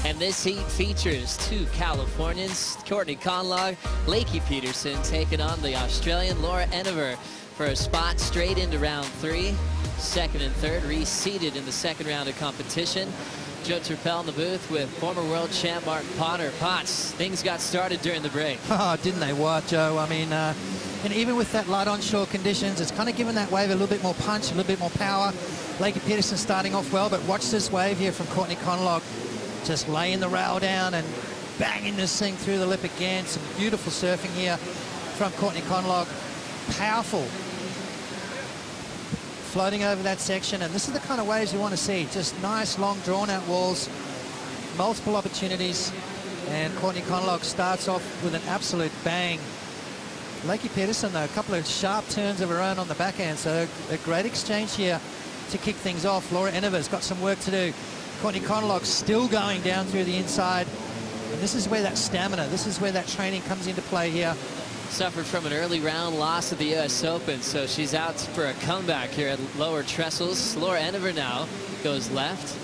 And this heat features two Californians, Courtney Conlogue, Lakey Peterson, taking on the Australian Laura Enever for a spot straight into round 3. Second and third reseeded in the second round of competition. Joe Turpel in the booth with former world champ Mark Potter. Potts, things got started during the break. Oh, didn't they what, Joe? I mean, and even with that light onshore conditions, it's kind of given that wave a little bit more punch, a little bit more power. Lakey Peterson starting off well, but watch this wave here from Courtney Conlogue. Just laying the rail down and banging this thing through the lip again. Some beautiful surfing here from Courtney Conlogue. Powerful. Floating over that section, and this is the kind of waves you want to see. Just nice, long, drawn-out walls, multiple opportunities, and Courtney Conlogue starts off with an absolute bang. Lakey Peterson, though, a couple of sharp turns of her own on the backhand, so a great exchange here to kick things off. Laura Enever's got some work to do. Courtney Conlogue still going down through the inside, and this is where that stamina, this is where that training comes into play here. Suffered from an early round loss at the US Open, so she's out for a comeback here at lower trestles. Laura Enever now goes left.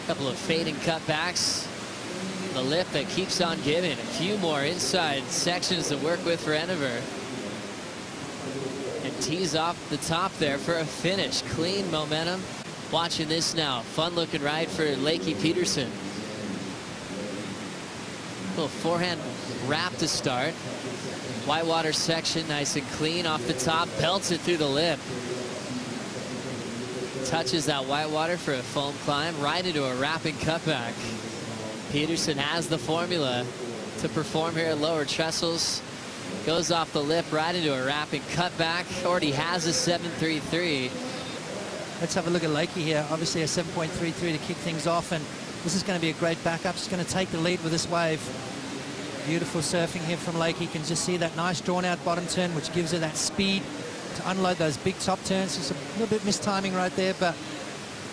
A couple of fading cutbacks. The lip that keeps on giving. A few more inside sections to work with for Enever. And tees off the top there for a finish. Clean momentum. Watching this now. Fun looking ride for Lakey Peterson. Little forehand wrap to start. Whitewater section nice and clean off the top. Belts it through the lip. Touches that whitewater for a foam climb right into a wrapping cutback. Peterson has the formula to perform here at lower trestles. Goes off the lip right into a wrapping cutback. Already has a 7.33. Let's have a look at Lakey here. Obviously a 7.33 to kick things off, and this is going to be a great backup. She's going to take the lead with this wave. Beautiful surfing here from Lakey. You can just see that nice drawn-out bottom turn, which gives her that speed to unload those big top turns. It's a little bit mistiming right there, but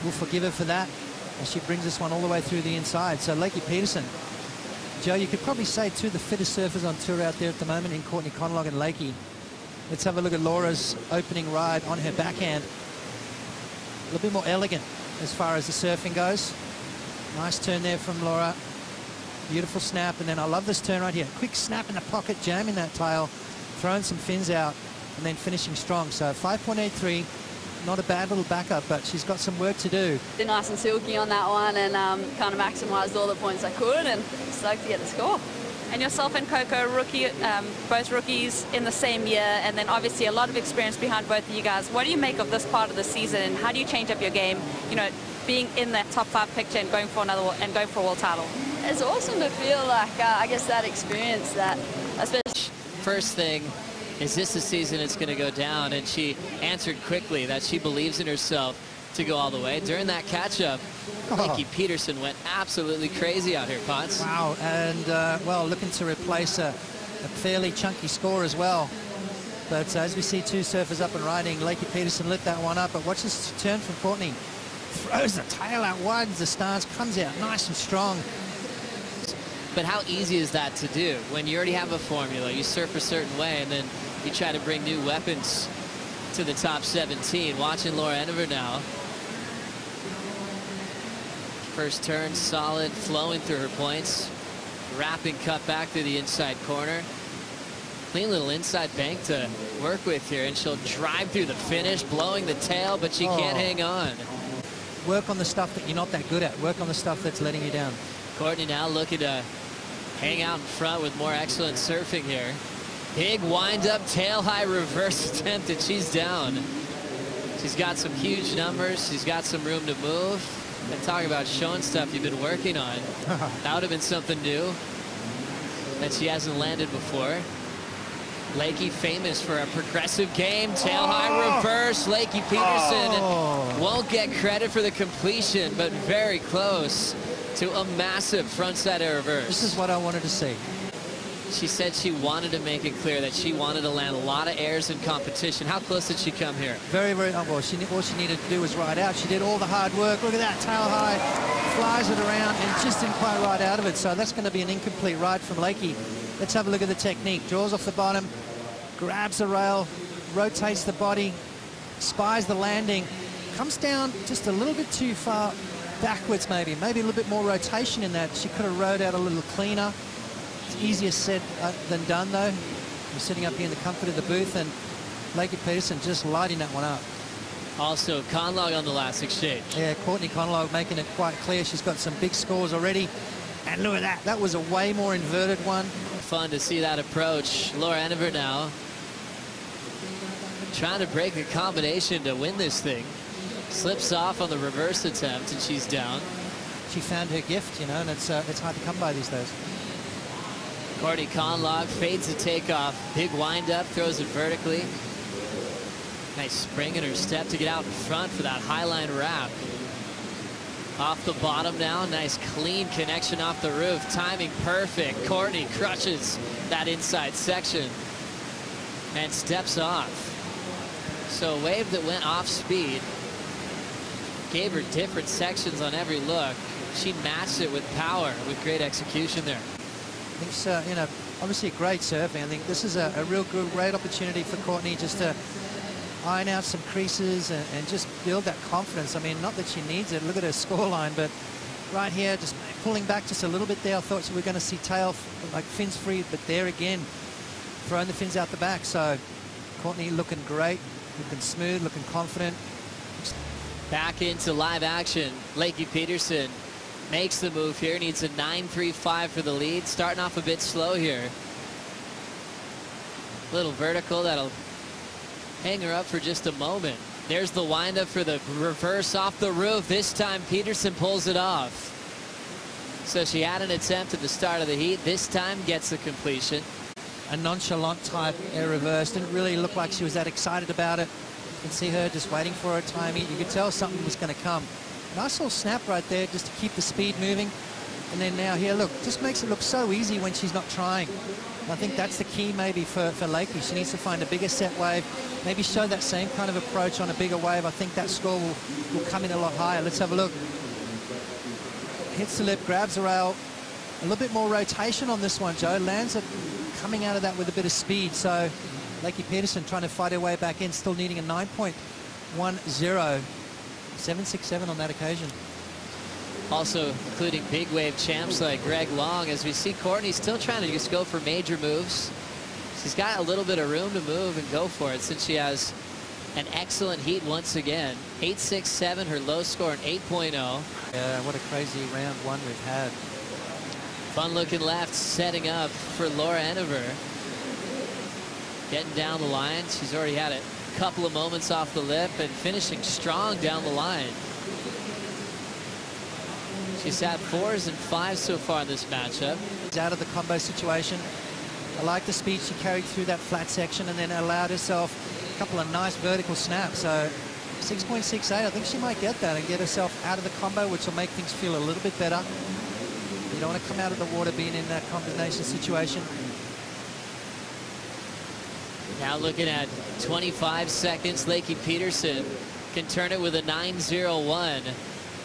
we'll forgive her for that as she brings this one all the way through the inside. So Lakey Peterson, Joe, you could probably say two of the fittest surfers on tour out there at the moment in Courtney Conlogue and Lakey. Let's have a look at Laura's opening ride on her backhand. A little bit more elegant as far as the surfing goes. Nice turn there from Laura. Beautiful snap, and then I love this turn right here. Quick snap in the pocket, jamming that tail, throwing some fins out, and then finishing strong. So 5.83, not a bad little backup, but she's got some work to do. Did nice and silky on that one, and kind of maximised all the points I could, and stoked to get the score. And yourself and Coco, both rookies in the same year, and then obviously a lot of experience behind both of you guys. What do you make of this part of the season, and how do you change up your game, you know, being in that top 5 picture and going for another and going for a world title? It's awesome to feel like, I guess, that experience, that especially. First thing, is this the season it's going to go down? And she answered quickly that she believes in herself to go all the way. During that catch-up, Lakey Peterson went absolutely crazy out here, Potts. Wow, and well, looking to replace a fairly chunky score as well. But as we see two surfers up and riding, Lakey Peterson lit that one up. But watch this turn from Courtney. Throws the tail out, widens the stance, comes out nice and strong. But how easy is that to do when you already have a formula? You surf a certain way, and then you try to bring new weapons to the top 17. Watching Laura Enever now. First turn, solid, flowing through her points. Wrapping cut back through the inside corner. Clean little inside bank to work with here, and she'll drive through the finish, blowing the tail, but she can't hang on. Work on the stuff that you're not that good at. Work on the stuff that's letting you down. Courtney now looking to hang out in front with more excellent surfing here. Big wind-up, tail-high reverse attempt, and she's down. She's got some huge numbers. She's got some room to move. And talk about showing stuff you've been working on. That would have been something new that she hasn't landed before. Lakey famous for a progressive game. Tail-high reverse. Lakey Peterson won't get credit for the completion, but very close to a massive frontside air reverse. This is what I wanted to see. She said she wanted to make it clear that she wanted to land a lot of airs in competition. How close did she come here? Very, very, well, all she needed to do was ride out. She did all the hard work. Look at that, tail high, flies it around, and just didn't quite ride out of it. So that's going to be an incomplete ride from Lakey. Let's have a look at the technique. Draws off the bottom, grabs the rail, rotates the body, spies the landing, comes down just a little bit too far backwards maybe a little bit more rotation in that. She could have rode out a little cleaner. It's easier said than done though. We're sitting up here in the comfort of the booth, and Lakey Peterson just lighting that one up. Also, Conlogue on the last exchange. Yeah, Courtney Conlogue making it quite clear she's got some big scores already. And look at that. That was a way more inverted one. Fun to see that approach. Laura Enever now trying to break the combination to win this thing. Slips off on the reverse attempt, and she's down. She found her gift, you know, and it's hard to come by these days. Courtney Conlogue fades the takeoff. Big wind up, throws it vertically. Nice spring in her step to get out in front for that highline wrap. Off the bottom now, nice clean connection off the roof. Timing perfect. Courtney crushes that inside section and steps off. So a wave that went off speed, gave her different sections on every look. She matched it with power, with great execution there. I think it's, you know, obviously a great surfing. I think this is a real great opportunity for Courtney just to iron out some creases and just build that confidence. I mean, not that she needs it. Look at her scoreline, but right here, just pulling back just a little bit there. I thought we were going to see tail, like fins free, but there again, throwing the fins out the back. So Courtney looking great, looking smooth, looking confident. Back into live action. Lakey Peterson makes the move here, needs a 9.35 for the lead. Starting off a bit slow here. Little vertical that'll hang her up for just a moment. There's the windup for the reverse off the roof. This time Peterson pulls it off. So she had an attempt at the start of the heat. This time gets the completion. A nonchalant type air reverse. Didn't really look like she was that excited about it. You can see her just waiting for her time. You could tell something was going to come. Nice little snap right there just to keep the speed moving. And then now here, look, just makes it look so easy when she's not trying. I think that's the key maybe for Lakey. She needs to find a bigger set wave, maybe show that same kind of approach on a bigger wave. I think that score will come in a lot higher. Let's have a look. Hits the lip, grabs the rail. A little bit more rotation on this one, Joe. Lands it coming out of that with a bit of speed. So Lakey Peterson trying to fight her way back in, still needing a 9.10. 7.67 on that occasion. Also including big wave champs like Greg Long, as we see Courtney still trying to just go for major moves. She's got a little bit of room to move and go for it since she has an excellent heat once again. 8.67, her low score, an 8.0. Yeah, what a crazy round one we've had. Fun looking left, setting up for Laura Enever. Getting down the line. She's already had a couple of moments off the lip and finishing strong down the line. She's had 4s and 5s so far in this matchup. Out of the combo situation. I like the speed she carried through that flat section and then allowed herself a couple of nice vertical snaps. So 6.68, I think she might get that and get herself out of the combo, which will make things feel a little bit better. You don't want to come out of the water being in that combination situation. Now looking at 25 seconds, Lakey Peterson can turn it with a 9.01.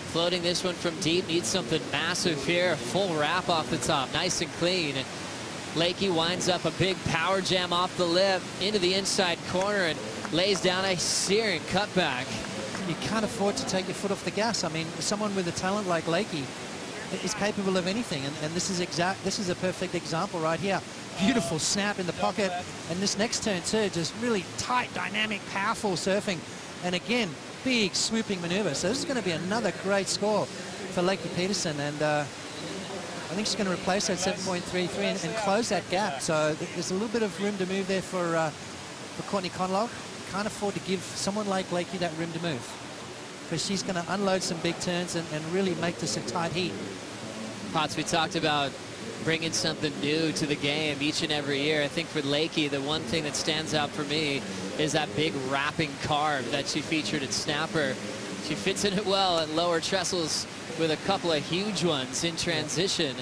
Floating this one from deep, needs something massive here. Full wrap off the top, nice and clean. Lakey winds up a big power jam off the lip into the inside corner and lays down a searing cutback. You can't afford to take your foot off the gas. I mean, someone with a talent like Lakey is capable of anything, and this is a perfect example right here. Beautiful snap in the pocket, and this next turn too, just really tight, dynamic, powerful surfing, and again, big swooping maneuver. So this is going to be another great score for Lakey Peterson, and I think she's going to replace that 7.33 and close that gap. So there's a little bit of room to move there for Courtney Conlogue. Can't afford to give someone like Lakey that room to move, because she's going to unload some big turns and really make this a tight heat. Potts, we talked about bringing something new to the game each and every year. I think for Lakey, the one thing that stands out for me is that big wrapping carve that she featured at Snapper. She fits in it well at lower trestles with a couple of huge ones in transition.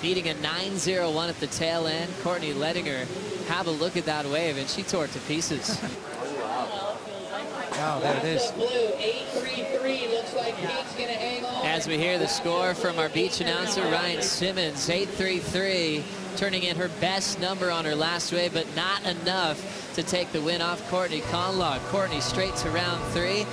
Beating a 9.01 at the tail end. Courtney letting her have a look at that wave, and she tore it to pieces. Oh, there it is. As we hear the score from our beach announcer, Ryan Simmons, 8.33, turning in her best number on her last wave, but not enough to take the win off Courtney Conlogue. Courtney straight to round 3.